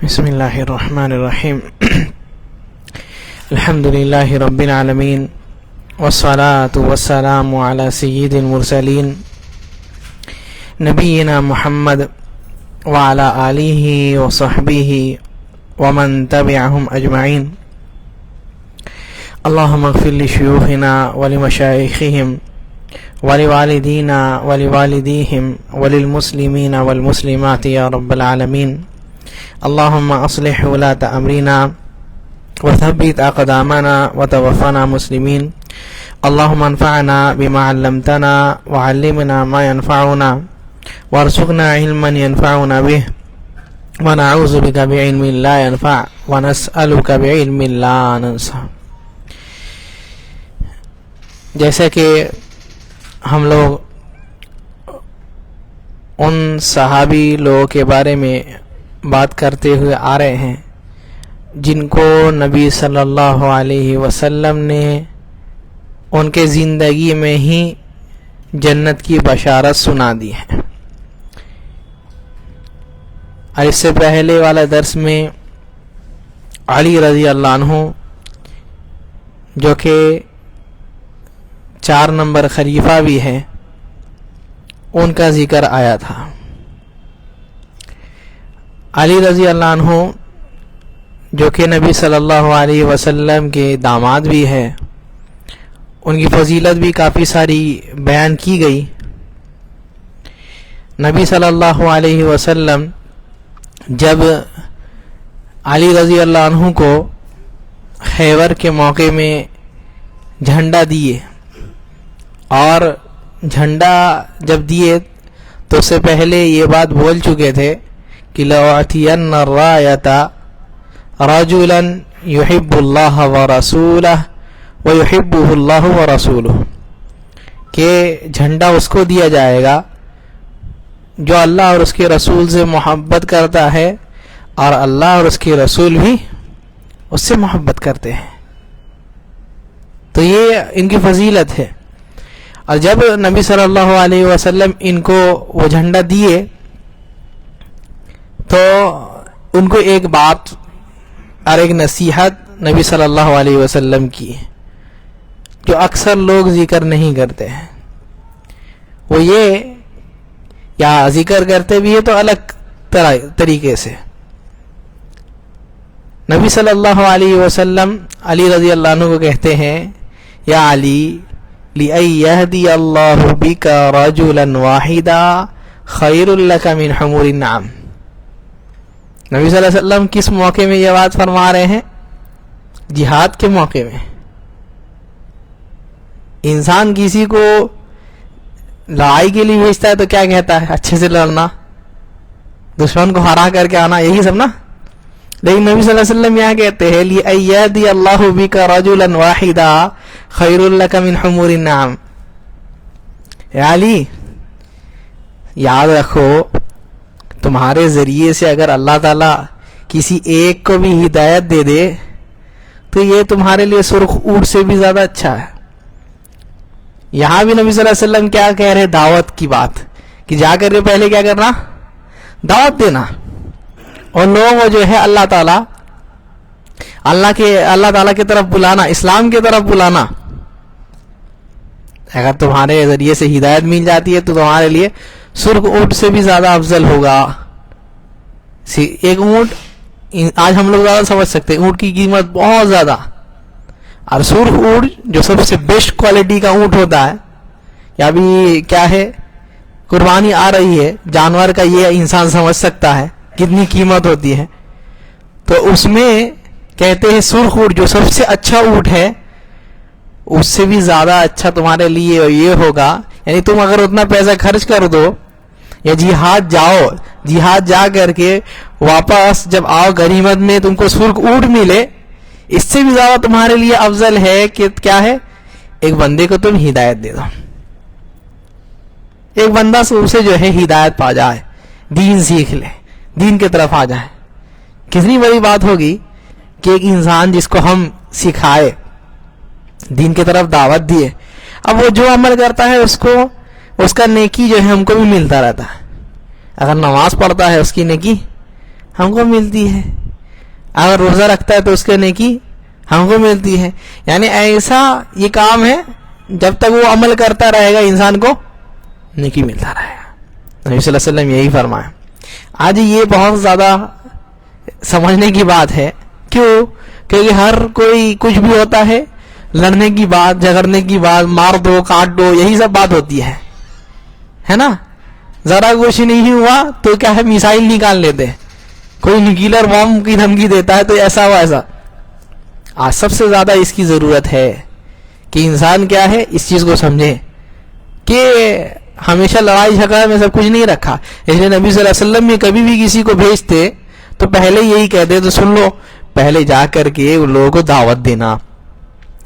بسم الله الرحمن الرحيم. الحمد لله رب العالمين، والصلاة والسلام على سيد المرسلين نبينا محمد وعلى آله وصحبه ومن تبعهم أجمعين. اللهم اغفر لشيوخنا ولمشايخهم ولوالدينا ولوالديهم وللمسلمين والمسلمات يا رب العالمين. اللهم أصلح ولاة أمرنا وثبت أقدامنا وتوفنا مسلمين. اللهم انفعنا بما علمتنا وعلمنا ما ينفعنا وارزقنا علما ينفعنا به ونعوذ بك بعلم لا ينفع ونسألك بعلم لا ننسى. جیسے کہ ہم لوگ ان صحابی لوگوں کے بارے میں بات کرتے ہوئے آ رہے ہیں جن کو نبی صلی اللہ علیہ وسلم نے ان کے زندگی میں ہی جنت کی بشارت سنا دی ہے. اور اس سے پہلے والا درس میں علی رضی اللہ عنہ جو کہ 4 نمبر خلیفہ بھی ہے ان کا ذکر آیا تھا. علی رضی اللہ عنہ جو کہ نبی صلی اللہ علیہ وسلم کے داماد بھی ہے، ان کی فضیلت بھی کافی ساری بیان کی گئی. نبی صلی اللہ علیہ وسلم جب علی رضی اللہ عنہ کو خیبر کے موقع میں جھنڈا دیے، اور جھنڈا جب دیے تو اس سے پہلے یہ بات بول چکے تھے کہ لَأُعْتِيَنَّ الرَّايَةَ رَجُلًا يُحِبُّ اللَّهَ وَرَسُولَهُ وَيُحِبُّهُ اللَّهُ وَرَسُولُهُ، کہ جھنڈا اس کو دیا جائے گا جو اللہ اور اس کے رسول سے محبت کرتا ہے، اور اللہ اور اس کے رسول بھی اس سے محبت کرتے ہیں. تو یہ ان کی فضیلت ہے. اور جب نبی صلی اللہ علیہ وسلم ان کو وہ جھنڈا دیے تو ان کو ایک بات اور ایک نصیحت نبی صلی اللہ علیہ وسلم کی جو اکثر لوگ ذکر نہیں کرتے ہیں. وہ یہ، یا ذکر کرتے بھی ہے تو الگ طریقے سے. نبی صلی اللہ علیہ وسلم علی رضی اللہ عنہ کو کہتے ہیں، یا علی لِأَن يَهْدِيَ اللَّهُ بِكَ رَجُلًا وَاحِدًا خَيْرٌ لَكَ مِنْ حُمُورِ النَّعَمِ. نبی صلی اللہ علیہ وسلم کس موقع میں یہ بات فرما رہے ہیں؟ جہاد کے موقع میں. انسان کسی کو لڑائی کے لیے بھیجتا ہے تو کیا کہتا ہے؟ اچھے سے لڑنا، دشمن کو ہرا کر کے آنا، یہی سب نا. لیکن نبی صلی اللہ علیہ وسلم یہاں کہتے ہیں لِأَن يَهْدِيَ اللَّهُ بِكَ رَجُلًا وَاحِدًا خَيْرٌ لَكَ مِنْ حُمُورِ النَّعَمِ. یا علی، یاد رکھو تمہارے ذریعے سے اگر اللہ تعالیٰ کسی ایک کو بھی ہدایت دے دے تو یہ تمہارے لیے سرخ اونٹ سے بھی زیادہ اچھا ہے. یہاں بھی نبی صلی اللہ علیہ وسلم کیا کہہ رہے؟ دعوت کی بات، کہ جا کر کے پہلے کیا کرنا؟ دعوت دینا، اور لوگوں کو جو ہے اللہ تعالیٰ کی طرف بلانا، اسلام کی طرف بلانا. اگر تمہارے ذریعے سے ہدایت مل جاتی ہے تو تمہارے لیے سرخ اونٹ سے بھی زیادہ افضل ہوگا. ایک اونٹ آج ہم لوگ زیادہ سمجھ سکتے ہیں، اونٹ کی قیمت بہت زیادہ، اور سرخ اونٹ جو سب سے بیسٹ کوالٹی کا اونٹ ہوتا ہے، یا بھی کیا ہے، قربانی آ رہی ہے جانور کا، یہ انسان سمجھ سکتا ہے کتنی قیمت ہوتی ہے. تو اس میں کہتے ہیں سرخ اونٹ جو سب سے اچھا اونٹ ہے اس سے بھی زیادہ اچھا تمہارے لیے یہ ہوگا. یعنی تم اگر اتنا پیسہ خرچ کر دو یا جہاد جا کر کے واپس جب آؤ غنیمت میں تم کو سرخ اونٹ ملے، اس سے بھی زیادہ تمہارے لیے افضل ہے کہ کیا ہے، ایک بندے کو تم ہدایت دے دو، ایک بندہ اسے جو ہے ہدایت پا جائے، دین سیکھ لے، دین کی طرف آ جائے. کتنی بڑی بات ہوگی کہ ایک انسان جس کو ہم سکھائے، دین کی طرف دعوت دیے، اب وہ جو عمل کرتا ہے اس کا نیکی جو ہے ہم کو بھی ملتا رہتا ہے. اگر نماز پڑھتا ہے اس کی نیکی ہم کو ملتی ہے, اگر روزہ رکھتا ہے تو اس کے نیکی ہم کو ملتی ہے. یعنی ایسا یہ کام ہے, جب تک وہ عمل کرتا رہے گا انسان کو نیکی ملتا رہے گا. نبی صلی اللہ علیہ وسلم یہی فرمایا. آج یہ بہت زیادہ سمجھنے کی بات ہے. کیوں؟ کیونکہ ہر کوئی کچھ بھی ہوتا ہے, لڑنے کی بات, جھگڑنے کی بات, مار دو کاٹ دو, یہی سب بات ہوتی ہے نا. ذرا کچھ نہیں ہوا تو کیا ہے, میسائل نکال لیتے, کوئی نیوکلر بم کی دھمکی دیتا ہے تو ایسا ہوا ایسا. آج سب سے زیادہ اس کی ضرورت ہے کہ انسان کیا ہے, اس چیز کو سمجھے کہ ہمیشہ لڑائی جھگڑا میں سب کچھ نہیں رکھا. اس لیے نبی صلی اللہ علیہ وسلم میں کبھی بھی کسی کو بھیجتے تو پہلے یہی کہتے, تو سن لو, پہلے جا کر کے ان لوگوں کو دعوت دینا.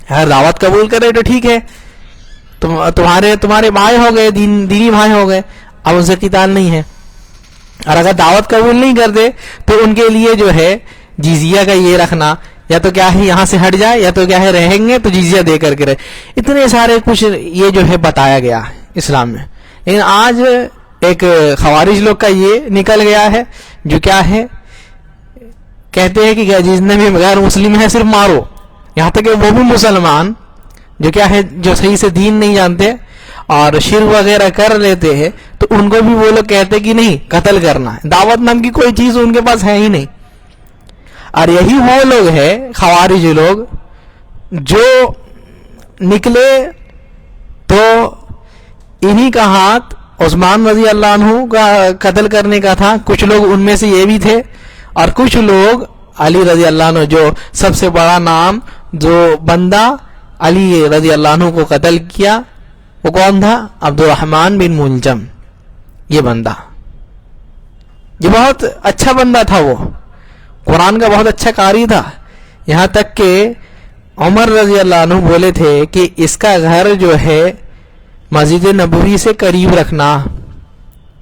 اگر دعوت قبول کرے تو ٹھیک ہے, تمہارے بھائی ہو گئے, دینی بھائی ہو گئے, اب ان سے قتال نہیں ہے. اور اگر دعوت قبول نہیں کرتے تو ان کے لیے جو ہے جزیہ کا یہ رکھنا, یا تو کیا ہے یہاں سے ہٹ جائے, یا تو کیا ہے رہیں گے تو جزیہ دے کر کے رہے. اتنے سارے کچھ یہ جو ہے بتایا گیا اسلام میں. لیکن آج ایک خوارج لوگ کا یہ نکل گیا ہے جو کیا ہے, کہتے ہیں کہ جتنے بھی غیر مسلم ہیں صرف مارو. یہاں تک کہ وہ بھی مسلمان جو کیا ہے, جو صحیح سے دین نہیں جانتے اور شرک وغیرہ کر لیتے ہیں, تو ان کو بھی وہ لوگ کہتے کہ نہیں, قتل کرنا ہے. دعوت نام کی کوئی چیز ان کے پاس ہے ہی نہیں. اور یہی وہ لوگ ہیں خوارج لوگ جو نکلے تو انہی کا ہاتھ عثمان رضی اللہ عنہ کا قتل کرنے کا تھا. کچھ لوگ ان میں سے یہ بھی تھے, اور کچھ لوگ علی رضی اللہ عنہ, جو سب سے بڑا نام, جو بندہ علی رضی اللہ عنہ کو قتل کیا, وہ کون تھا؟ عبد الرحمن بن ملجم. یہ بندہ, یہ بہت اچھا بندہ تھا, وہ قرآن کا بہت اچھا قاری تھا. یہاں تک کہ عمر رضی اللہ عنہ بولے تھے کہ اس کا گھر جو ہے مسجد نبوی سے قریب رکھنا.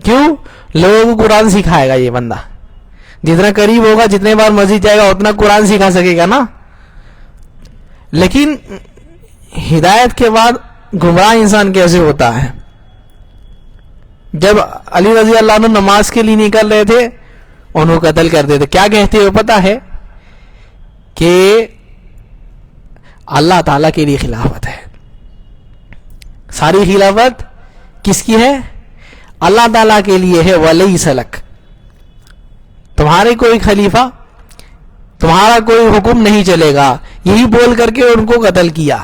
کیوں؟ لوگوں کو قرآن سکھائے گا یہ بندہ. جتنا قریب ہوگا, جتنے بار مسجد جائے گا, اتنا قرآن سکھا سکے گا نا. لیکن ہدایت کے بعد گمراہ انسان کیسے ہوتا ہے؟ جب علی رضی اللہ عنہ نماز کے لیے نکل رہے تھے, انہوں قتل کر دیتے. کیا کہتے ہو پتا ہے؟ کہ اللہ تعالیٰ کے لیے خلافت ہے. ساری خلافت کس کی ہے؟ اللہ تعالیٰ کے لیے ہے. وَلَيْسَ لَكَ, تمہارے کوئی خلیفہ, تمہارا کوئی حکم نہیں چلے گا. یہی بول کر کے ان کو قتل کیا.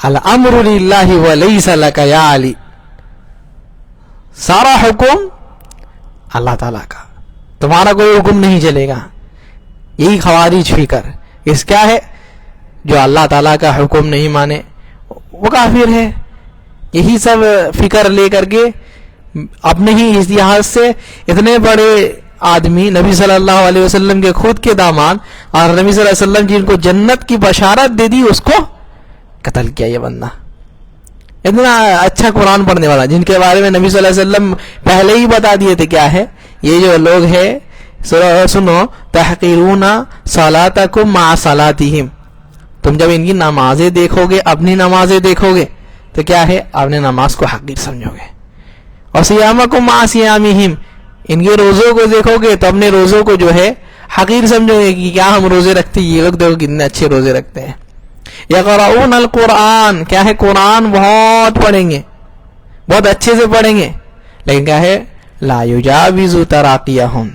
الامر للہ ولیس لک یا علی, سارا حکم اللہ تعالیٰ کا, تمہارا کوئی حکم نہیں چلے گا. یہی خوارج فکر. اس کیا ہے؟ جو اللہ تعالیٰ کا حکم نہیں مانے وہ کافر ہے. یہی سب فکر لے کر کے اپنے ہی اجتہاد سے اتنے بڑے آدمی, نبی صلی اللہ علیہ وسلم کے خود کے داماد, اور نبی صلی اللہ علیہ وسلم جن کو جنت کی بشارت دے دی, اس کو قتل کیا. یہ بندہ اتنا اچھا قرآن پڑھنے والا, جن کے بارے میں نبی صلی اللہ علیہ وسلم پہلے ہی بتا دیے تھے. کیا ہے یہ جو لوگ ہیں, سنو, تحقیرون صلاتکم مع صلاتہم, تم جب ان کی نمازیں دیکھو گے, اپنی نمازیں دیکھو گے, تو کیا ہے, اپنے نماز کو حقیر سمجھو گے. اور صیامکم مع صیامہم, ان کے روزوں کو دیکھو گے تو اپنے روزوں کو جو ہے حقیر سمجھو گے کہ کیا ہم روزے رکھتے, یہ لوگ دیکھو کتنے اچھے روزے رکھتے ہیں. یقرؤون القرآن, کیا ہے, قرآن بہت پڑھیں گے, بہت اچھے سے پڑھیں گے, لیکن کیا ہے, لا یجاوز تراقیہم,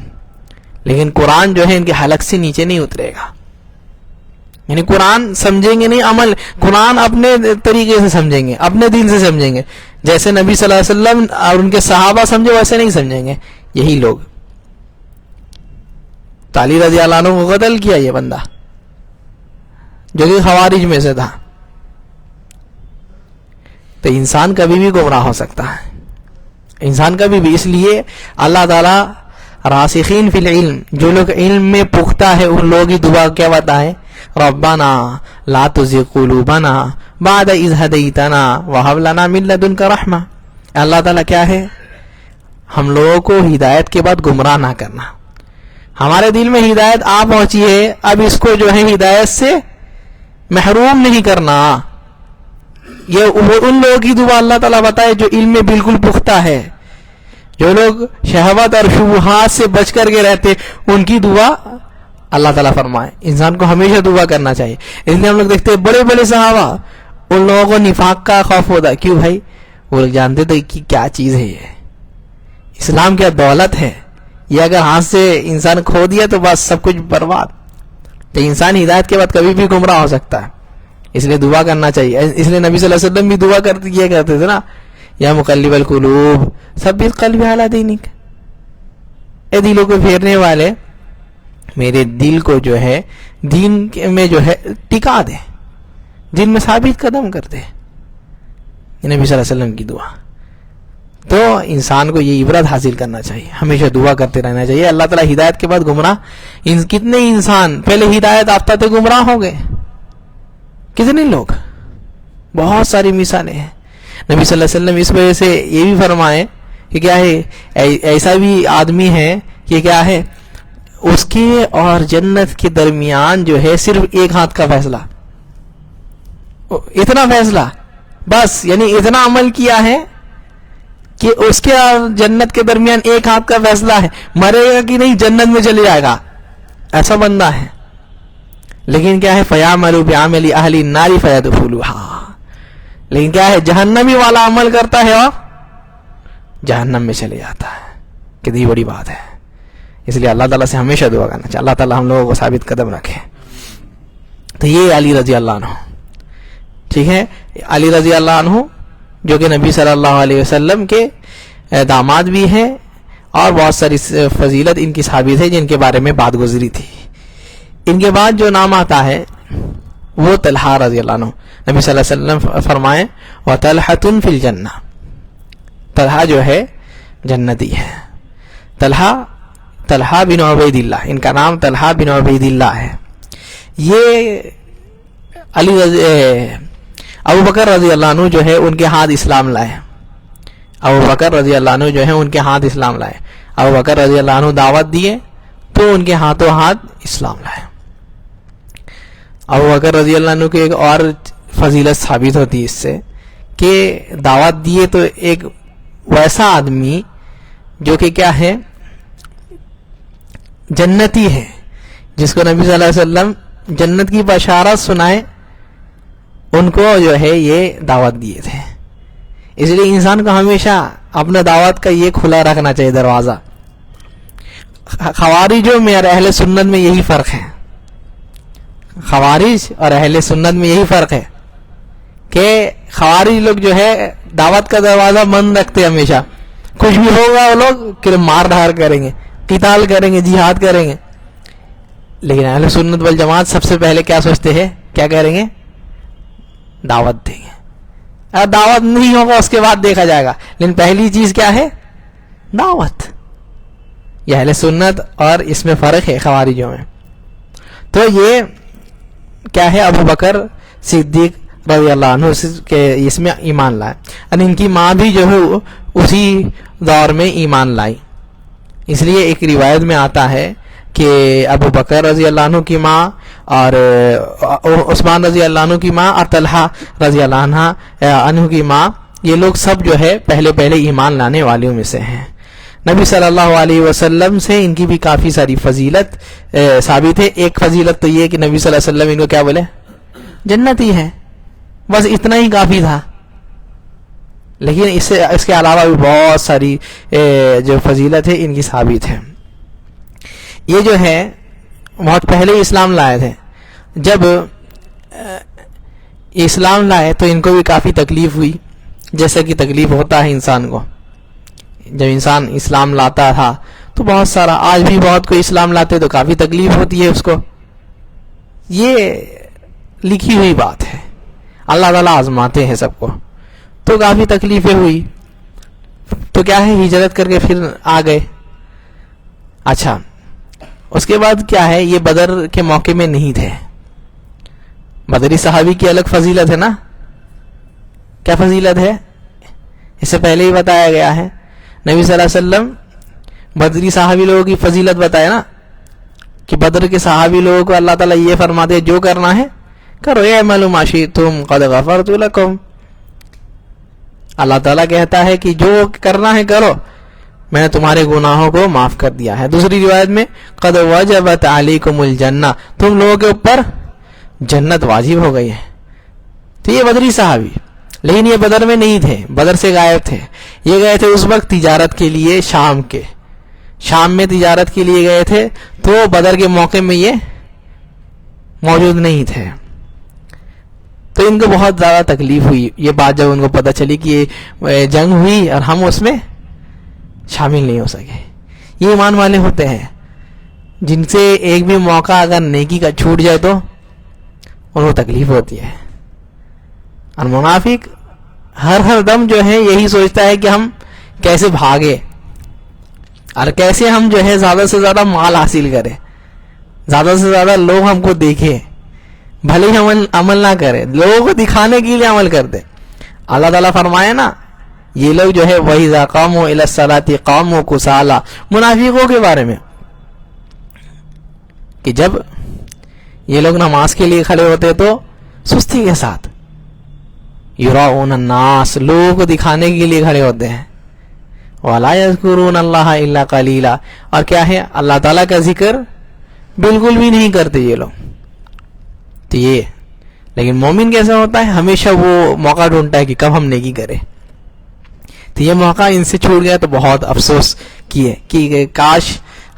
لیکن قرآن جو ہے ان کے حلق سے نیچے نہیں اترے گا. یعنی قرآن سمجھیں گے نہیں, عمل قرآن اپنے طریقے سے سمجھیں گے, اپنے دل سے سمجھیں گے, جیسے نبی صلی اللہ علیہ وسلم اور ان کے صحابہ سمجھے ویسے نہیں سمجھیں گے. یہی لوگ, علی رضی اللہ عنہ کو قتل کیا یہ بندہ جو کہ خوارج میں سے تھا. تو انسان کبھی بھی گمراہ ہو سکتا ہے, انسان کبھی بھی. اس لیے اللہ تعالی راسخین فی العلم, جو لوگ علم میں پختہ ہے, ان لوگ ہی دعا کیا بتائیں, ربنا لا تزغ قلوبنا بعد اذ ہدیتنا وہب لنا من لدنک رحمہ. اللہ تعالیٰ کیا ہے, ہم لوگوں کو ہدایت کے بعد گمراہ نہ کرنا. ہمارے دل میں ہدایت آ پہنچی ہے, اب اس کو جو ہے ہدایت سے محروم نہیں کرنا. یہ ان لوگوں کی دعا اللہ تعالیٰ بتائے جو علم میں بالکل پختہ ہے, جو لوگ شہوت اور شبہات سے بچ کر کے رہتے ان کی دعا اللہ تعالیٰ فرمائے انسان کو ہمیشہ دعا کرنا چاہیے. اس لیے ہم لوگ دیکھتے ہیں بڑے بڑے صحابہ ان لوگوں کو نفاق کا خوف ہوتا ہے. کیوں بھائی؟ وہ لوگ جانتے تھے کہ کیا چیز ہے یہ اسلام، کیا دولت ہے یہ. اگر ہاتھ سے انسان کھو دیا تو بس سب کچھ برباد. تو انسان ہدایت کے بعد کبھی بھی گمراہ ہو سکتا ہے. اس لیے دعا کرنا چاہیے. اس لیے نبی صلی اللہ علیہ وسلم بھی دعا کیا کرتے تھے نا، یا مقلب القلوب ثبت قلبی علی دینک، اے دلوں کو پھیرنے والے میرے دل کو جو ہے دین میں جو ہے ٹکا دے، دین میں ثابت قدم کر دے. نبی صلی اللہ علیہ وسلم کی دعا. تو انسان کو یہ عبرت حاصل کرنا چاہیے، ہمیشہ دعا کرتے رہنا چاہیے. اللہ تعالیٰ ہدایت کے بعد گمراہ کتنے انسان پہلے ہدایت یافتہ تھے گمراہ ہو گئے، کتنے لوگ، بہت ساری مثالیں ہیں. نبی صلی اللہ علیہ وسلم اس وجہ سے یہ بھی فرمائے کہ کیا ہے ایسا بھی آدمی ہے کہ کیا ہے اس کے اور جنت کے درمیان جو ہے صرف ایک ہاتھ کا فیصلہ، اتنا فیصلہ بس، یعنی اتنا عمل کیا ہے کہ اس کے اور جنت کے درمیان ایک ہاتھ کا فیصلہ ہے. مرے گا کہ نہیں جنت میں چلے جائے گا، ایسا بندہ ہے. لیکن کیا ہے فَيَعْمَلُ بِعَمَلِ أَهْلِ النَّارِ فَيَدْخُلُوهَا، لیکن کیا ہے جہنمی والا عمل کرتا ہے اور جہنم میں چلے جاتا ہے. کتنی بڑی بات ہے. اس لیے اللہ تعالیٰ سے ہمیشہ دعا کرنا چاہیے اللہ تعالیٰ ہم لوگوں کو ثابت قدم رکھے. تو یہ علی رضی اللہ عنہ، ٹھیک ہے، علی رضی اللہ عنہ جو کہ نبی صلی اللہ علیہ وسلم کے داماد بھی ہیں اور بہت ساری فضیلت ان کی ثابت ہے جن کے بارے میں بات گزری تھی. ان کے بعد جو نام آتا ہے وہ طلحہ رضی اللہ عنہ. نبی صلی اللہ علیہ وسلم فرمائیں وَطَلْحَةٌ فِي الْجَنَّةِ، طلحہ جو ہے جنتی ہے. طلحہ بن عبید اللہ، ان کا نام طلحہ بن عبید اللہ ہے. یہ ابو بکر رضی اللہ عنہ جو ہے ان کے ہاتھ اسلام لائے. ابو بکر رضی اللہ عنہ جو ہے ان کے ہاتھ اسلام لائے. ابو بکر رضی اللہ عنہ دعوت دیے تو ان کے ہاتھوں ہاتھ اسلام لائے. ابو بکر رضی اللہ عنہ کی ایک اور فضیلت ثابت ہوتی ہے اس سے کہ دعوت دیے تو ایک ویسا آدمی جو کہ کیا ہے جنتی ہے، جس کو نبی صلی اللہ علیہ وسلم جنت کی بشارت سنائے، ان کو جو ہے یہ دعوت دیے تھے. اس لیے انسان کو ہمیشہ اپنا دعوت کا یہ کھلا رکھنا چاہیے دروازہ. خوارجوں میں اور اہل سنت میں یہی فرق ہے. خوارج اور اہل سنت میں یہی فرق ہے کہ خوارج لوگ جو ہے دعوت کا دروازہ بند رکھتے ہمیشہ. کچھ بھی ہوگا وہ لوگ مار دھار کریں گے، قتال کریں گے، جہاد کریں گے. لیکن اہل سنت والجماعت سب سے پہلے کیا سوچتے ہیں، کیا کریں گے؟ دعوت دیں گے. اگر دعوت نہیں ہوگا اس کے بعد دیکھا جائے گا، لیکن پہلی چیز کیا ہے؟ دعوت. یہ اہل سنت اور اس میں فرق ہے خوارجوں میں. تو یہ کیا ہے ابو بکر صدیق رضی اللہ عنہ کے اس میں ایمان لائے، اور ان کی ماں بھی جو ہے اسی دور میں ایمان لائی. اس لیے ایک روایت میں آتا ہے کہ ابو بکر رضی اللہ عنہ کی ماں اور عثمان رضی اللہ عنہ کی ماں اور طلحہ رضی اللہ عنہ کی ماں، یہ لوگ سب جو ہے پہلے ایمان لانے والوں میں سے ہیں. نبی صلی اللہ علیہ وسلم سے ان کی بھی کافی ساری فضیلت ثابت ہے. ایک فضیلت تو یہ کہ نبی صلی اللہ علیہ وسلم ان کو کیا بولے؟ جنتی ہے. بس اتنا ہی کافی تھا. لیکن اس کے علاوہ بھی بہت ساری جو فضیلت ہے ان کی ثابت ہے. یہ جو ہے بہت پہلے اسلام لائے تھے. جب اسلام لائے تو ان کو بھی کافی تکلیف ہوئی، جیسے کہ تکلیف ہوتا ہے انسان کو. جب انسان اسلام لاتا تھا تو بہت سارا، آج بھی بہت کوئی اسلام لاتے تو کافی تکلیف ہوتی ہے اس کو. یہ لکھی ہوئی بات ہے، اللہ تعالیٰ آزماتے ہیں سب کو. تو کافی تکلیفیں ہوئی تو کیا ہے ہجرت کر کے پھر آ گئے. اچھا، اس کے بعد کیا ہے یہ بدر کے موقع میں نہیں تھے. بدری صحابی کی الگ فضیلت ہے نا. کیا فضیلت ہے؟ اس سے پہلے ہی بتایا گیا ہے. نبی صلی اللہ علیہ وسلم بدری صحابی لوگوں کی فضیلت بتائے نا کہ بدر کے صحابی لوگوں کو اللہ تعالیٰ یہ فرماتے جو کرنا ہے کرو، اعملوا ما شئتم قد غفرت لکم. اللہ تعالیٰ کہتا ہے کہ جو کرنا ہے کرو، میں نے تمہارے گناہوں کو معاف کر دیا ہے. دوسری روایت میں قد وجبت علیکم الجنہ, تم لوگوں کے اوپر جنت واجب ہو گئی ہے. تو یہ بدری صحابی, لیکن یہ بدر میں نہیں تھے, بدر سے غائب تھے. یہ گئے تھے اس وقت تجارت کے لیے شام میں تجارت کے لیے گئے تھے, تو بدر کے موقع میں یہ موجود نہیں تھے. تو ان کو بہت زیادہ تکلیف ہوئی یہ بات جب ان کو پتہ چلی کہ یہ جنگ ہوئی اور ہم اس میں شامل نہیں ہو سکے. یہ ایمان والے ہوتے ہیں جن سے ایک بھی موقع اگر نیکی کا چھوٹ جائے تو ان کو تکلیف ہوتی ہے. اور منافق ہر دم جو ہے یہی سوچتا ہے کہ ہم کیسے بھاگے اور کیسے ہم جو ہے زیادہ سے زیادہ مال حاصل کریں, زیادہ سے زیادہ لوگ ہم کو دیکھیں, بھلے ہی عمل نہ کرے, لوگوں کو دکھانے کے لیے عمل کرتے. اللہ تعالیٰ فرمائے نا یہ لوگ جو ہے وَإِذَا قَامُوا إِلَى الصَّلَاةِ قَامُوا كُسَالَىٰ, منافقوں کے بارے میں کہ جب یہ لوگ نماز کے لیے کھڑے ہوتے تو سستی کے ساتھ, یراؤون الناس, لوگوں کو دکھانے کے لیے کھڑے ہوتے ہیں. وَلَا يَذْكُرُونَ اللَّهَ إِلَّا قَلِيلًا, اور کیا ہے اللہ تعالیٰ کا ذکر بالکل بھی نہیں کرتے یہ لوگ. تو یہ لیکن مومن کیسا ہوتا ہے, ہمیشہ وہ موقع ڈھونڈتا ہے کہ کب ہم نیکی کریں. تو یہ موقع ان سے چھوٹ گیا تو بہت افسوس کیے کہ کاش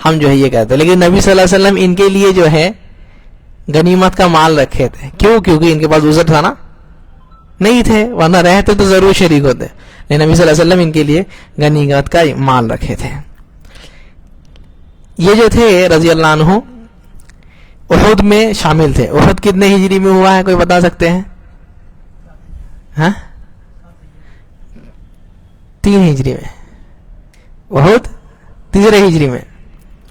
ہم جو ہے یہ کہتے. لیکن نبی صلی اللہ علیہ وسلم ان کے لیے جو ہے غنیمت کا مال رکھے تھے. کیوں؟ کیونکہ ان کے پاس عذر تھا نا, نہیں تھے, ورنہ رہتے تو ضرور شریک ہوتے. لیکن نبی صلی اللہ علیہ وسلم ان کے لیے غنیمت کا مال رکھے تھے. یہ جو تھے رضی اللہ عنہ احد میں شامل تھے. احد کتنے ہجری میں ہوا ہے, کوئی بتا سکتے ہیں؟ ہاں 3 ہجری میں, احد 3 ہجری میں,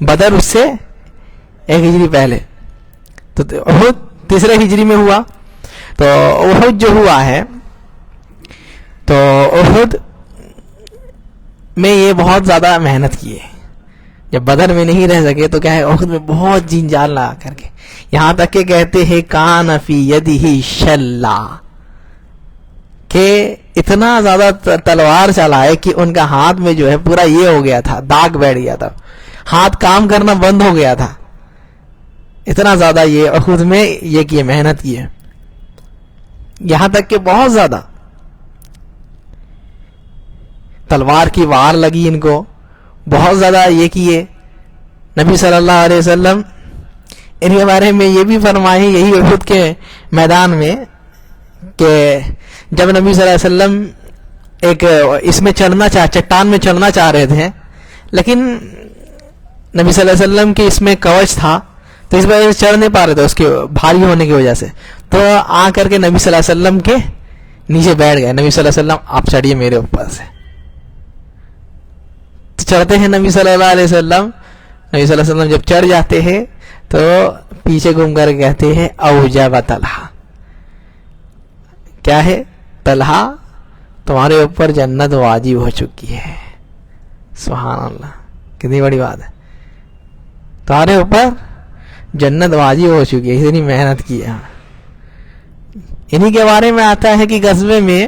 بدر اس سے 1 ہجری پہلے. تو احد 3 ہجری میں ہوا. تو احد جو ہوا ہے تو احد میں یہ بہت زیادہ محنت کی ہے. جب بدر میں نہیں رہ سکے تو کیا ہے احد میں بہت جین جان لگا کر کے, یہاں تک کہ کہتے ہیں کان فی یدہ شلا, کہ اتنا زیادہ تلوار چلائے کہ ان کا ہاتھ میں جو ہے پورا یہ ہو گیا تھا, داغ بیٹھ گیا تھا, ہاتھ کام کرنا بند ہو گیا تھا. اتنا زیادہ یہ احد میں یہ کیے, محنت کی ہے. یہاں تک کہ بہت زیادہ تلوار کی وار لگی ان کو, بہت زیادہ یہ کیے. نبی صلی اللہ علیہ وسلم ان کے بارے میں یہ بھی فرمائے یہی احد کے میدان میں کہ جب نبی صلی اللہ علیہ وسلم ایک اس میں چٹان میں چڑھنا چاہ رہے تھے, لیکن نبی صلی اللہ علیہ وسلم کے اس میں کوچ تھا تو اس وجہ سے چڑھ نہیں پا رہے تھے, اس کے بھاری ہونے کی وجہ سے. تو آ کر کے نبی صلی اللہ علیہ وسلم کے نیچے بیٹھ گئے. نبی صلی اللہ علیہ وسلم آپ چڑھیے میرے اوپر سے. تو چڑھتے ہیں نبی صلی اللہ علیہ وسلم. نبی صلی اللہ علیہ وسلم جب چڑھ جاتے ہیں تو پیچھے گھوم کر کہتے ہیں اوجب طلحہ, کیا ہے طلحہ تمہارے اوپر جنت واجب ہو چکی ہے. سبحان اللہ, کتنی بڑی بات ہے, تمہارے اوپر جنت واجب ہو چکی ہے, اتنی محنت کی ہے. انہی کے بارے میں آتا ہے کہ غزوے میں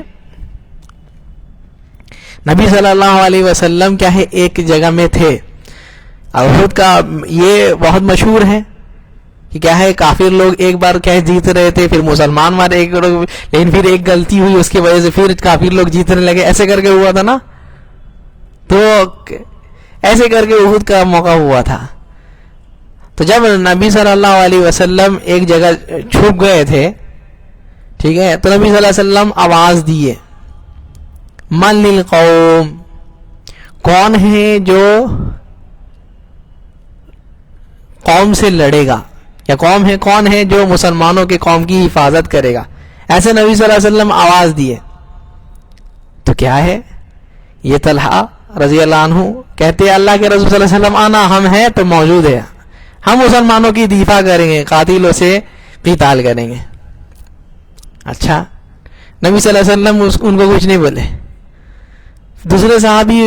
نبی صلی اللہ علیہ وسلم کیا ہے ایک جگہ میں تھے, اور احد کا یہ بہت مشہور ہے کہ کیا ہے کافر لوگ ایک بار کیا جیت رہے تھے, پھر مسلمان مارے ایک لوگ, لیکن پھر ایک غلطی ہوئی اس کی وجہ سے پھر کافر لوگ جیتنے لگے, ایسے کر کے ہوا تھا نا. تو ایسے کر کے احد کا موقع ہوا تھا. تو جب نبی صلی اللہ علیہ وسلم ایک جگہ چھپ گئے تھے, ٹھیک ہے, تو نبی صلی اللہ علیہ وسلم آواز دیے من للقوم, کون ہے جو قوم سے لڑے گا, یا کون ہے جو مسلمانوں کے قوم کی حفاظت کرے گا. ایسے نبی صلی اللہ علیہ وسلم آواز دیے. تو کیا ہے یہ طلحہ رضی اللہ عنہ کہتے ہیں اللہ کے رسول صلی اللہ علیہ وسلم آنا, ہم ہیں تو موجود ہے, ہم مسلمانوں کی دفاع کریں گے, قاتلوں سے قتال کریں گے. اچھا, نبی صلی اللہ علیہ وسلم ان کو کچھ نہیں بولے. دوسرے صحابی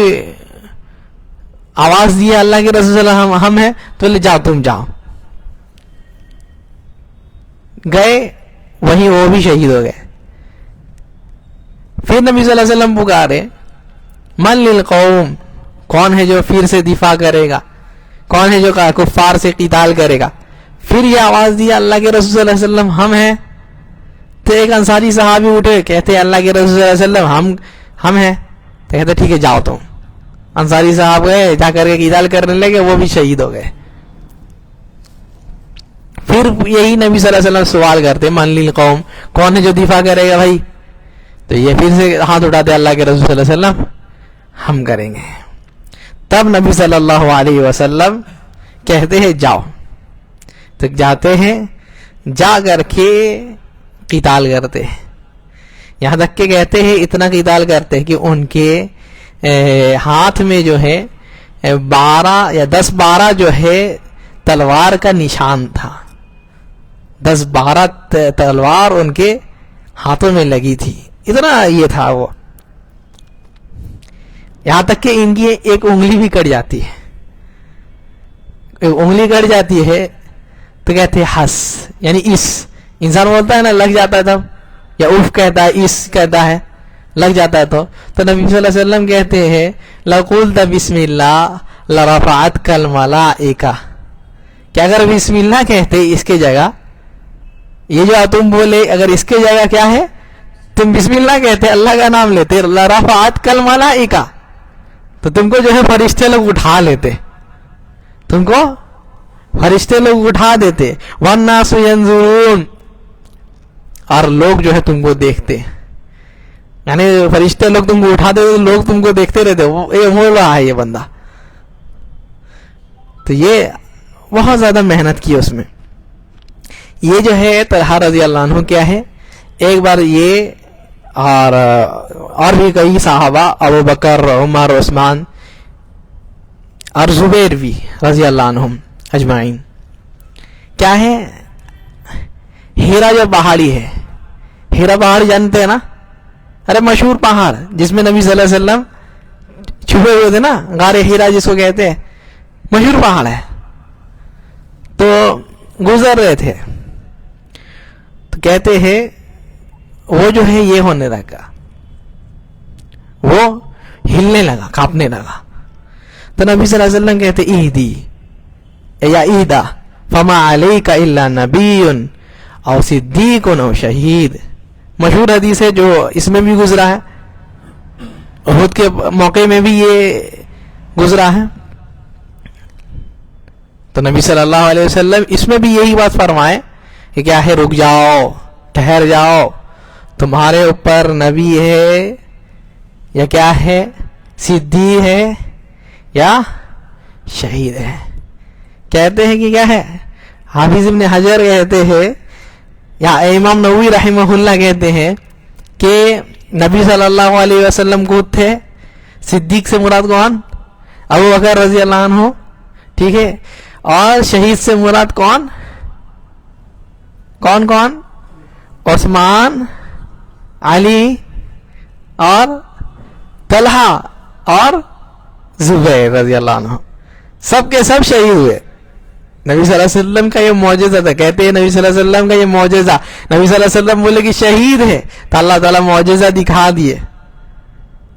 آواز دیا اللہ کے رسول صلی اللہ علیہ وسلم ہم ہیں, تو لے جاؤ تم جاؤ. گئے, وہیں وہ بھی شہید ہو گئے. پھر نبی صلی اللہ علیہ وسلم پکارے من للقوم, کون ہے جو پھر سے دفاع کرے گا, کون ہے جو کفار سے قتال کرے گا. پھر یہ آواز دیا اللہ کے رسول صلی اللہ علیہ وسلم ہم ہیں. تو ایک انصاری صحابی اٹھے, کہتے اللہ کے رسول صلی اللہ علیہ وسلم ہم ہیں. تو کہتے ٹھیک ہے جاؤ تم. انصاری صاحب گئے, جا کر کے قتال کرنے لگے, وہ بھی شہید ہو گئے. پھر یہی نبی صلی اللہ علیہ وسلم سوال کرتے من للقوم, کون ہے جو دفاع کرے گا بھائی. تو یہ پھر سے ہاتھ اٹھاتے اللہ کے رسول صلی اللہ علیہ وسلم ہم کریں گے. تب نبی صلی اللہ علیہ وسلم کہتے ہیں جاؤ. تو جاتے ہیں, جا کر کے قتال کرتے ہیں. یہاں تک کہ کہتے ہیں اتنا قتال کرتے ہیں کہ ان کے ہاتھ میں جو ہے 12 یا 10-12 جو ہے تلوار کا نشان تھا. 10-12 تلوار ان کے ہاتھوں میں لگی تھی. اتنا یہ تھا وہ. یہاں تک کہ ان کی ایک انگلی بھی کٹ جاتی ہے. ایک انگلی کٹ جاتی ہے تو کہتے ہیں ہس, یعنی اس انسان بولتا ہے نا لگ جاتا ہے تب, یا اف کہتا ہے, اس کہتا ہے, لگ جاتا ہے. تو نبی صلی اللہ علیہ وسلم کہتے ہیں لَقُلْتَ بِسْمِ اللَّهِ لَرَفَعَتْكَ الْمَلَائِكَةُ, کہ اگر بسم اللہ کہتے اس کے جگہ, یہ جو تم بولے اگر اس کے جگہ کیا ہے تم بسم اللہ کہتے, اللہ کا نام لیتے, لَرَفَعَتْكَ الْمَلَائِكَةُ, تو تم کو جو ہے فرشتے لوگ اٹھا لیتے, تم کو فرشتے لوگ اٹھا دیتے. وَالنَّاسُ يَنظُرُونَ, اور لوگ جو ہے تم کو دیکھتے, یعنی فرشتے لوگ تم کو اٹھاتے, لوگ تم کو دیکھتے رہتے, یہ بول رہا ہے یہ بندہ. تو یہ بہت زیادہ محنت کی اس میں. یہ جو ہے طلحہ رضی اللہ عنہ کیا ہے, ایک بار یہ اور بھی کئی صحابہ ابو بکر, عمر, عثمان اور زبیر بھی رضی اللہ عنہم اجمعین, کیا ہے ہیرا جو پہاڑی ہے, ہیرا پہاڑ جانتے ہیں نا, ارے مشہور پہاڑ جس میں نبی صلی اللہ علیہ وسلم چھپے ہوئے تھے نا, غار ہیرا جس کو کہتے ہیں, مشہور پہاڑ ہے. تو گزر رہے تھے تو کہتے ہیں وہ جو ہے یہ ہونے لگا, وہ ہلنے لگا, کانپنے لگا. تو نبی صلی اللہ علیہ وسلم کہتے ایدی یا ایدا فما علیک الا نبی او صدیق او شہید. مشہور حدیث ہے جو اس میں بھی گزرا ہے, احد کے موقع میں بھی یہ گزرا ہے. تو نبی صلی اللہ علیہ وسلم اس میں بھی یہی بات فرمائے کہ کیا ہے, رک جاؤ, ٹھہر جاؤ, تمہارے اوپر نبی ہے یا کیا ہے, صدیق ہے یا شہید ہے. کہتے ہیں کہ کیا ہے, حافظ ابن حجر کہتے ہیں یا امام نووی رحمہ اللہ کہتے ہیں کہ نبی صلی اللہ علیہ وسلم کو تھے, صدیق سے مراد کون, ابو بکر رضی اللہ عنہ, ٹھیک ہے, اور شہید سے مراد کون کون کون, عثمان, علی اور طلحہ اور زبیر رضی اللہ عنہ, سب کے سب شہید ہوئے. نبی صلی اللہ علیہ وسلم کا یہ معجزہ تھا. کہتے ہیں نبی صلی اللہ علیہ وسلم کا یہ معجزہ, نبی صلی اللہ علیہ وسلم بولے کہ شہید ہے تو اللہ تعالیٰ معجزہ دکھا دیے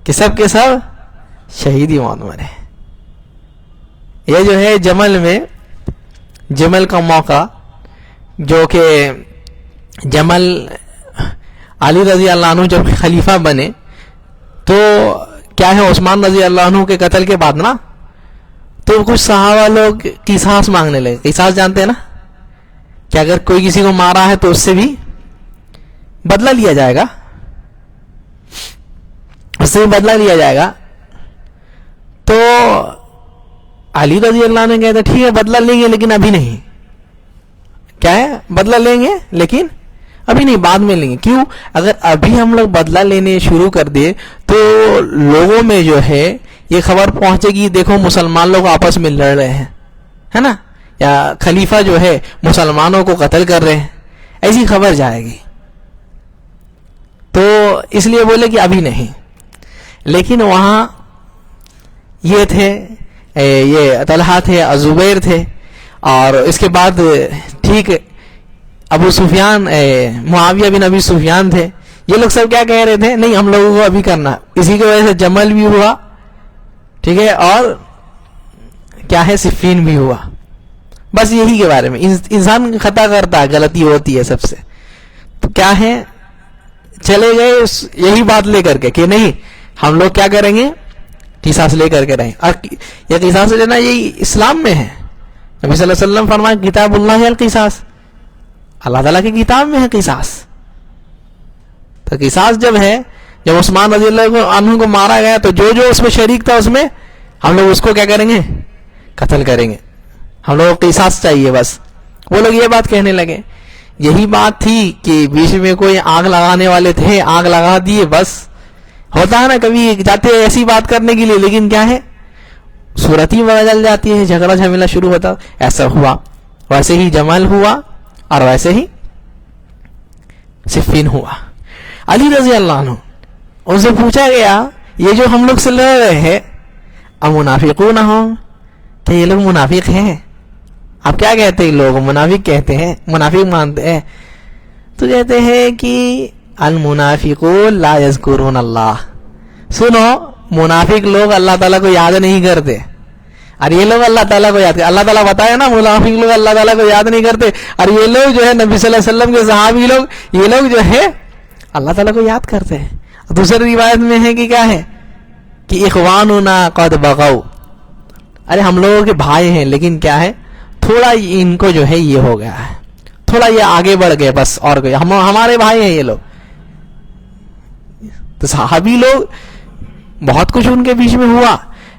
کہ سب کے سب شہید ہی موت مرے. یہ جو ہے جمل میں, جمل کا موقع جو کہ جمل علی رضی اللہ عنہ جب خلیفہ بنے تو کیا ہے, عثمان رضی اللہ عنہ کے قتل کے بعد نا, تو کچھ صحابہ لوگ قصاص مانگنے لگے. قصاص جانتے ہیں نا, کہ اگر کوئی کسی کو مارا ہے تو اس سے بھی بدلہ لیا جائے گا, اس سے بھی بدلہ لیا جائے گا. تو علی رضی اللہ عنہ کہتے ٹھیک ہے بدلہ لیں گے لیکن ابھی نہیں. کیا ہے, بدلہ لیں گے لیکن ابھی نہیں, بعد میں لیں گے. کیوں, اگر ابھی ہم لوگ بدلہ لینے شروع کر دیں تو لوگوں میں جو ہے یہ خبر پہنچے گی دیکھو مسلمان لوگ آپس میں لڑ رہے ہیں, ہے نا, یا خلیفہ جو ہے مسلمانوں کو قتل کر رہے ہیں, ایسی خبر جائے گی. تو اس لیے بولے کہ ابھی نہیں. لیکن وہاں یہ تھے, یہ طلحہ تھے, زبیر تھے, اور اس کے بعد ٹھیک ابو سفیان, معاویہ بن ابی سفیان تھے. یہ لوگ سب کیا کہہ رہے تھے, نہیں ہم لوگوں کو ابھی کرنا. اسی کی وجہ سے جمل بھی ہوا, ٹھیک ہے، اور کیا ہے صفین بھی ہوا. بس یہی کے بارے میں انسان خطا کرتا ہے، غلطی ہوتی ہے سب سے. تو کیا ہے، چلے گئے یہی بات لے کر کے کہ نہیں ہم لوگ کیا کریں گے، قصاص لے کر کے رہیں. اور یہ قصاص لینا یہی اسلام میں ہے. نبی صلی اللہ علیہ وسلم فرمائے کتاب اللہ القصاص، اللہ تعالیٰ کی کتاب میں ہے قصاص. تو قصاص جب ہے، جب عثمان رضی اللہ عنہ کو مارا گیا تو جو جو اس میں شریک تھا اس میں ہم لوگ اس کو کیا کریں گے، قتل کریں گے. ہم لوگ کو قصاص چاہیے بس. وہ لوگ یہ بات کہنے لگے. یہی بات تھی کہ بیچ میں کوئی آگ لگانے والے تھے، آگ لگا دیے. بس ہوتا ہے نا کبھی جاتے ایسی بات کرنے کے لیے، لیکن کیا ہے صورت ہی بدل جاتی ہے، جھگڑا جھمیلا شروع ہوتا. ایسا ہوا، ویسے ہی جمل ہوا اور ویسے ہی صفین ہوا. علی رضی اللہ عنہ ان سے پوچھا گیا یہ جو ہم لوگ سے لڑ رہے ہیں اب منافقون ہوں، کہ یہ لوگ منافق ہیں؟ آپ کیا کہتے ہیں؟ لوگ منافق کہتے ہیں، منافق مانتے ہیں. تو کہتے ہیں کہ المنافقون لا یذکرون اللہ. سنو، منافق لوگ اللہ تعالیٰ کو یاد نہیں کرتے، اور یہ لوگ اللہ تعالیٰ کو یاد کرتے. اللہ تعالیٰ بتایا نا منافق لوگ اللہ تعالیٰ کو یاد نہیں کرتے، اور یہ لوگ جو ہے نبی صلی اللہ علیہ وسلم کے صحابی لوگ، یہ لوگ جو ہے اللہ تعالیٰ کو یاد کرتے ہیں. دوسری روایت میں ہے کہ کیا ہے کہ اخواننا قد بغوا، ارے ہم لوگوں کے بھائی ہیں لیکن کیا ہے تھوڑا ان کو جو ہے یہ ہو گیا ہے، تھوڑا یہ آگے بڑھ گئے بس، اور کوئی ہمارے بھائی ہیں یہ لوگ. تو صحابی لوگ بہت کچھ ان کے بیچ میں ہوا،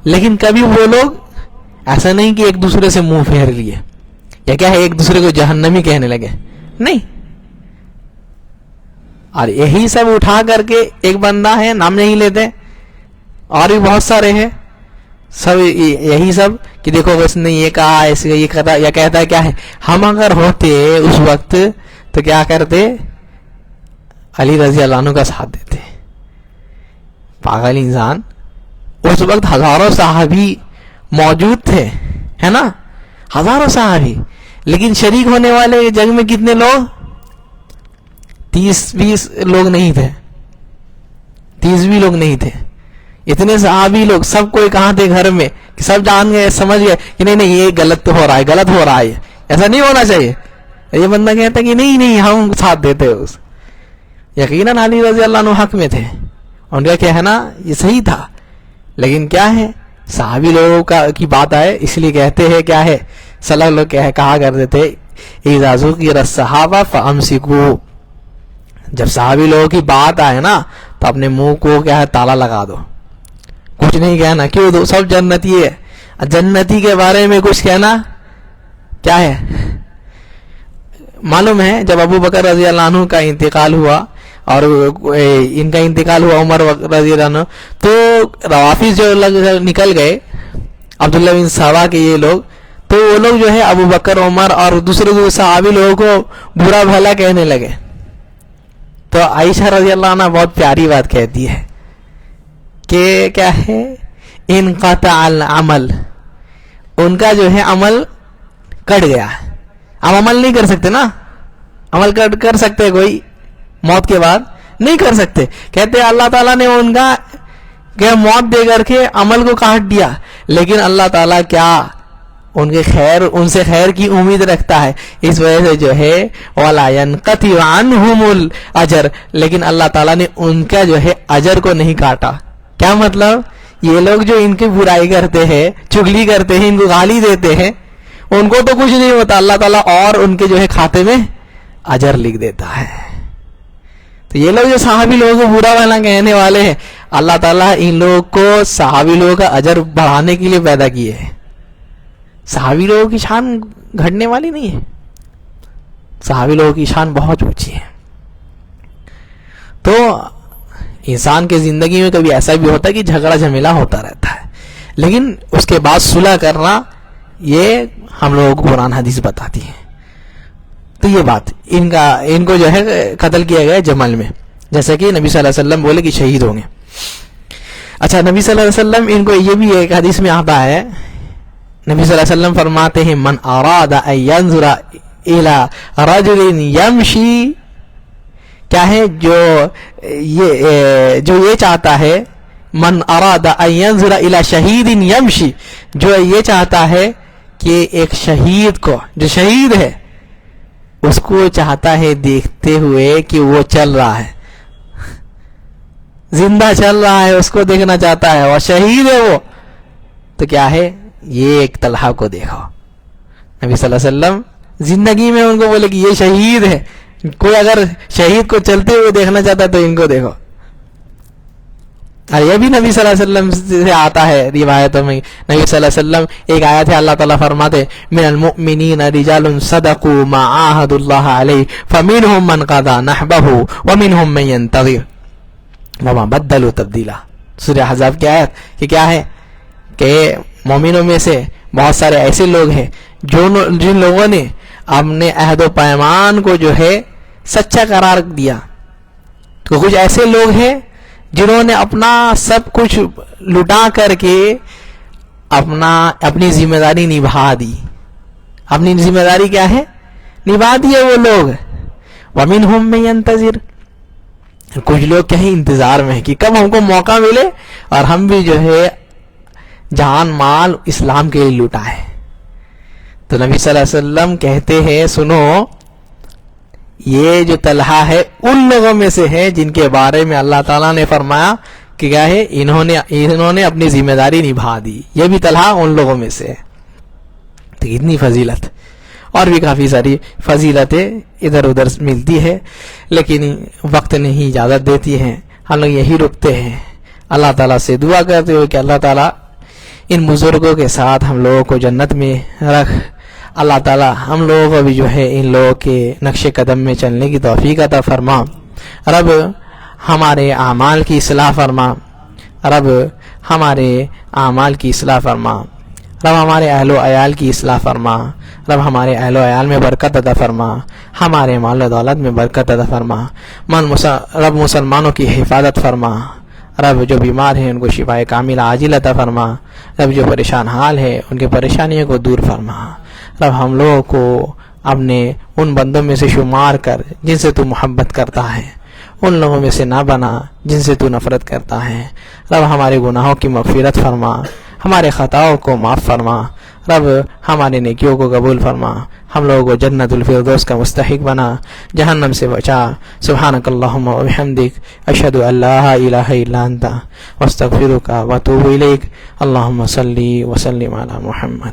لیکن کبھی وہ لوگ ایسا نہیں کہ ایک دوسرے سے منہ پھیر لیے یا کیا ہے ایک دوسرے کو جہنمی کہنے لگے، نہیں. اور یہی سب اٹھا کر کے ایک بندہ ہے، نام نہیں لیتے، اور بھی بہت سارے ہیں، سب یہی سب کہ دیکھو اس نے یہ کہا، ایسے یہ کہتا، یا کہتا ہے کیا ہے ہم اگر ہوتے اس وقت تو کیا کرتے، علی رضی اللہ عنہ کا ساتھ دیتے. پاگل انسان. اس وقت ہزاروں صحابی موجود تھے، ہے نا، ہزاروں صحابی، لیکن شریک ہونے والے جنگ میں کتنے لوگ؟ 30-20 لوگ نہیں تھے، 30 بھی لوگ نہیں تھے. اتنے صحابی لوگ سب کوئی کہاں تھے؟ گھر میں. کہ سب جان گئے، سمجھ گئے کہ نہیں نہیں یہ غلط ہو رہا ہے، غلط ہو رہا ہے، ایسا نہیں ہونا چاہیے. یہ بندہ کہتا ہے کہ نہیں نہیں ہم ساتھ دیتے اس. یقیناً علی رضی اللہ عنہ حق میں تھے، ان کا کیا ہے نا یہ صحیح تھا، لیکن کیا ہے صحابی لوگوں کی بات آئے اس لیے کہتے ہیں کیا ہے صلی اللہ لوگ کہا کرتے تھے اذا ذکر الصحابہ فامسکوا. جب صحابی لوگوں کی بات آئے نا تو اپنے منہ کو کیا ہے تالا لگا دو، کچھ نہیں کہنا. کیوں دو؟ سب جنتی ہے. جنتی کے بارے میں کچھ کہنا کیا ہے؟ معلوم ہے جب ابو بکر رضی اللہ عنہ کا انتقال ہوا اور ان کا انتقال ہوا عمر رضی اللہ عنہ، تو روافض جو نکل گئے عبداللہ بن سبا کے یہ لوگ، تو وہ لوگ جو ہے ابو بکر عمر اور دوسرے صحابی لوگوں کو برا بھلا کہنے لگے. تو عائشہ رضی اللہ عنہ بہت پیاری بات کہتی ہے کہ کیا ہے انقطع العمل، ان کا جو ہے عمل کٹ گیا. اب عمل نہیں کر سکتے نا، عمل کر سکتے کوئی موت کے بعد؟ نہیں کر سکتے. کہتے اللہ تعالیٰ نے ان کا کیا موت دے کر کے عمل کو کاٹ دیا، لیکن اللہ تعالیٰ کیا ان کے خیر، ان سے خیر کی امید رکھتا ہے. اس وجہ سے جو ہے وَلَا يَنْقَطِعُ عَنْهُمُ الْأَجْرُ، لیکن اللہ تعالیٰ نے ان کا جو ہے اجر کو نہیں کاٹا. کیا مطلب؟ یہ لوگ جو ان کی برائی کرتے ہیں، چغلی کرتے ہیں، ان کو گالی دیتے ہیں، ان کو تو کچھ نہیں ہوتا، اللہ تعالیٰ اور ان کے جو ہے کھاتے میں اجر لکھ دیتا ہے. تو یہ لوگ جو صحابی لوگوں کو برا بھلا کہنے والے ہیں، اللہ تعالیٰ ان لوگوں کو صحابی لوگوں کا اجر بڑھانے کے لیے پیدا کیے ہیں. صحابی لوگوں کی شان گھٹنے والی نہیں ہے، صحابی لوگوں کی شان بہت اونچی ہے. تو انسان کے زندگی میں کبھی ایسا بھی ہوتا ہے کہ جھگڑا جھمیلا ہوتا رہتا ہے، لیکن اس کے بعد صلح کرنا یہ ہم لوگوں کو قرآن حدیث بتاتی ہے. تو یہ بات ان کو جو ہے قتل کیا گیا جمل میں، جیسا کہ نبی صلی اللہ علیہ وسلم بولے کہ شہید ہوں گے. اچھا، نبی صلی اللہ علیہ وسلم ان کو یہ بھی ایک حدیث میں آتا ہے، نبی صلی اللہ علیہ وسلم فرماتے ہیں من اراد ان ينظر الى رجل يمشي، کیا ہے جو یہ چاہتا ہے من اراد ان ينظر الى شہید یمشی، جو یہ چاہتا ہے کہ ایک شہید کو، جو شہید ہے اس کو چاہتا ہے دیکھتے ہوئے کہ وہ چل رہا ہے، زندہ چل رہا ہے، اس کو دیکھنا چاہتا ہے، اور شہید ہے وہ، تو کیا ہے، یہ ایک طلحہ کو دیکھو۔ نبی صلی اللہ علیہ وسلم زندگی میں ان کو بولے کہ یہ شہید ہے، کوئی اگر شہید کو چلتے ہوئے دیکھنا چاہتا ہے تو ان کو دیکھو۔ اور یہ بھی نبی صلی اللہ علیہ وسلم سے آتا ہے روایتوں میں، نبی صلی اللہ علیہ وسلم ایک آیت ہے، اللہ تعالیٰ فرماتے من المؤمنین رجال صدقوا ما عاهدوا اللہ علیہ فمنهم من قضى نحبه ومنهم من ينتظر وما بدلوا تبدیلا۔ سورہ احزاب کی آیت کہ کیا ہے کہ مومنوں میں سے بہت سارے ایسے لوگ ہیں جن لوگوں نے اپنے عہد و پیمان کو جو ہے سچا قرار دیا، تو کچھ ایسے لوگ ہیں جنہوں نے اپنا سب کچھ لٹا کر کے اپنی ذمہ داری نبھا دی۔ اپنی ذمہ داری کیا ہے، نبھا دی ہے وہ لوگ۔ وَمِنْهُمْ مَن يَنْتَظِرُ، کچھ لوگ کہیں انتظار میں ہیں کہ کب ہم کو موقع ملے اور ہم بھی جو ہے جان مال اسلام کے لیے لٹائے۔ تو نبی صلی اللہ علیہ وسلم کہتے ہیں سنو، یہ جو طلحہ ہے ان لوگوں میں سے ہے جن کے بارے میں اللہ تعالیٰ نے فرمایا کہ کیا ہے، انہوں نے اپنی ذمہ داری نبھا دی۔ یہ بھی طلحہ ان لوگوں میں سے ہے۔ تو اتنی فضیلت، اور بھی کافی ساری فضیلتیں ادھر ادھر ملتی ہے، لیکن وقت نہیں اجازت دیتی ہے، ہم لوگ یہی رکتے ہیں۔ اللہ تعالیٰ سے دعا کرتے ہوئے کہ اللہ تعالیٰ ان بزرگوں کے ساتھ ہم لوگوں کو جنت میں رکھ، اللہ تعالیٰ ہم لوگوں کو بھی جو ہے ان لوگوں کے نقش قدم میں چلنے کی توفیق عطا فرما۔ رب ہمارے اعمال کی اصلاح فرما، رب ہمارے اعمال کی اصلاح فرما، رب ہمارے اہل و عیال کی اصلاح فرما، رب ہمارے اہل و عیال میں برکت عطا فرما، ہمارے مال و دولت میں برکت عطا فرما، رب مسلمانوں کی حفاظت فرما، رب جو بیمار ہیں ان کو شفائے کامل عاجل عطا فرما، رب جو پریشان حال ہے ان کے پریشانیوں کو دور فرما، رب ہم لوگوں کو اپنے ان بندوں میں سے شمار کر جن سے تو محبت کرتا ہے، ان لوگوں میں سے نہ بنا جن سے تو نفرت کرتا ہے۔ رب ہمارے گناہوں کی مغفرت فرما، ہمارے خطاؤں کو معاف فرما، رب ہمارے نیکیوں کو قبول فرما، ہم لوگوں کو جنت الفردوس کا مستحق بنا، جہنم سے بچا۔ سبحانک اللہم و بحمدک، اشہد ان لا الہ الا انت، واستغفرک و اتوب الیک۔ اللہم صلی وسلم علی محمد۔